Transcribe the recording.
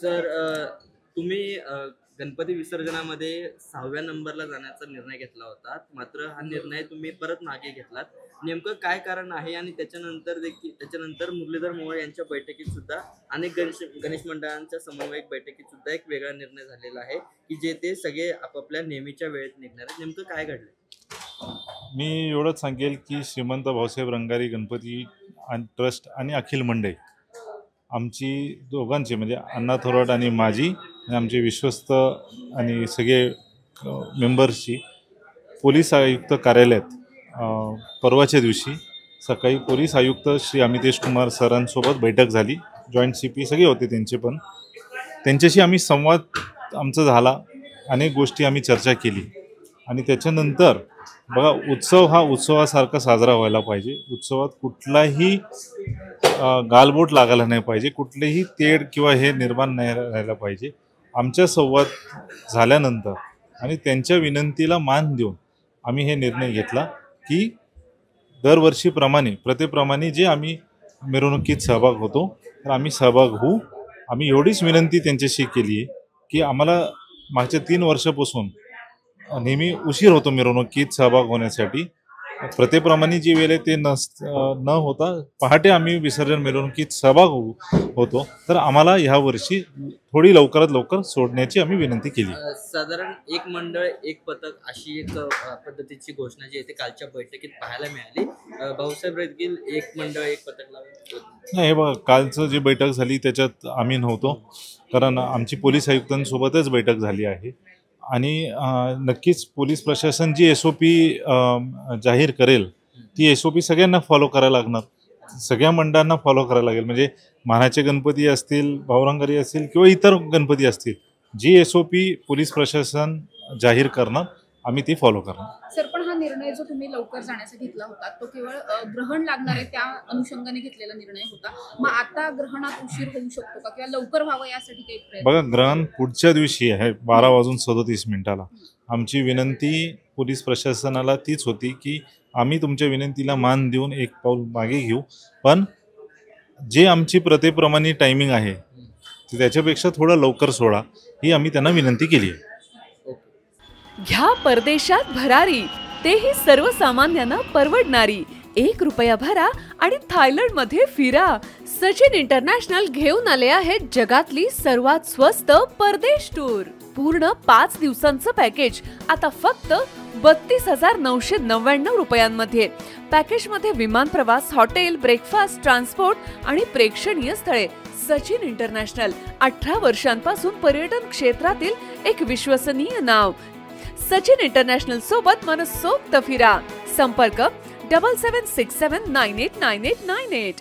Sir तुम्ही गणपती विसर्जनामध्ये 6व्या नंबरला जाण्याचा निर्णय घेतला होता. मात्र हा निर्णय तुम्ही परत मागे घेतलात. नेमकं काय कारण आहे? आणि त्याच्यानंतर मुरलीधर मोहोळ यांच्या बैठकीत सुद्धा अनेक गणेश मंडळांच्या समन्वयक बैठकीत सुद्धा एक वेगळा निर्णय झालेला आहे, की जे ते सगळे आपापल्या नेहमीच्या वेळेत निघणार आहेत. नेमकं काय घडलं? मी एवढंच सांगेल की श्रीमंत भाऊसाहेब रंगारी गणपती आणि ट्रस्ट आणि अखिल मंडई आमची दोघांची म्हणजे अण्णा थोरात आणि माझी आणि आमचे विश्वस्त आणि सगळे मेंबर्सची पोलीस आयुक्त कार्यालयात परवाच्या दिवशी सकाळी पोलीस आयुक्त श्री अमितेश कुमार सरांसोबत बैठक झाली. जॉईंट CP सगळे होते त्यांचे, पण त्यांच्याशी आम्ही संवाद आमचा झाला. अनेक गोष्टी आम्ही चर्चा केली आणि त्याच्यानंतर बघा, उत्सव हा उत्सवासारखा साजरा व्हायला पाहिजे. उत्सवात कुठलाही गालबोट लागायला नाही पाहिजे, कुठलेही तेढ किंवा हे निर्माण नाही राहायला पाहिजे. आमच्या संवाद झाल्यानंतर आणि त्यांच्या विनंतीला मान देऊन आम्ही हे निर्णय घेतला की दरवर्षीप्रमाणे प्रथेप्रमाणे जे आम्ही मिरवणुकीत सहभाग होतो तर आम्ही सहभाग होऊ. आम्ही एवढीच विनंती त्यांच्याशी केली आहे की आम्हाला मागच्या 3 वर्षापासून नेहमी उशीर होतो मिरवणुकीत सहभाग होण्यासाठी. प्रथेप्रमाणे जी वेळ आहे ते न होता पहाटे आम्ही विसर्जन मिरवणुकीत सहभाग होतो. तर आम्हाला ह्या वर्षी थोडी लवकरात लवकर सोडण्याची आम्ही विनंती केली. साधारण एक मंडळ एक पथक अशी एक पद्धतीची घोषणा जी आहे कालच्या बैठकीत पाहायला मिळाली. भाऊसाहेब देखील एक मंडळ एक पथक नाही, हे बघा, कालचं जी बैठक झाली त्याच्यात आम्ही नव्हतो, कारण आमची पोलीस आयुक्तांसोबतच बैठक झाली आहे. आणि नक्कीच पोलीस प्रशासन जी SOP जाहीर करेल ती SOP सगळ्यांना फॉलो करायला लागणार. सगळ्या मंडळांना फॉलो करायला लागेल. म्हणजे मानाचे गणपती असतील, भाऊरंगारी असतील किंवा इतर गणपती असतील, जी SOP पोलीस प्रशासन जाहीर करणार आम्ही ती फॉलो करणार. सर, पण हा निर्णय जो तुम्ही लवकर जाण्याचा घेतला होता तो केवळ ग्रहण लागणार आहे त्या अनुषंगाने घेतलेला निर्णय होता. मग आता ग्रहणात उशीर होऊ शकतो का किंवा लवकर व्हावं यासाठी काही प्रयत्न? बघा, ग्रहण पुढच्या दिवशी आहे 12:37. आमची विनंती पोलीस प्रशासनाला तीच होती की आम्ही तुमच्या विनंतीला मान देऊन एक पाऊल मागे घेऊ, पण जे आमची प्रथेप्रमाणे टायमिंग आहे त्याच्यापेक्षा थोडं लवकर सोडा ही आम्ही त्यांना विनंती केली आहे. घ्या परदेशात भरारी, तेही सर्वसामान्यांना परवडणारी. ₹1 भरा आणि थायलंडमध्ये फिरा. सचिन इंटरनॅशनल घेऊन आले आहेत जगातली सर्वात स्वस्त परदेश टूर. पूर्ण 5 दिवसांचं पॅकेज आता फक्त ₹32,999 पॅकेजमध्ये विमान प्रवास, हॉटेल, ब्रेकफास्ट, ट्रान्सपोर्ट आणि प्रेक्षणीय स्थळे. सचिन इंटरनॅशनल 18 वर्षांपासून पर्यटन क्षेत्रातील एक विश्वसनीय नाव. सचिन इंटरनॅशनल सोबत मनसोक्त फिरा. संपर्क 7767989898.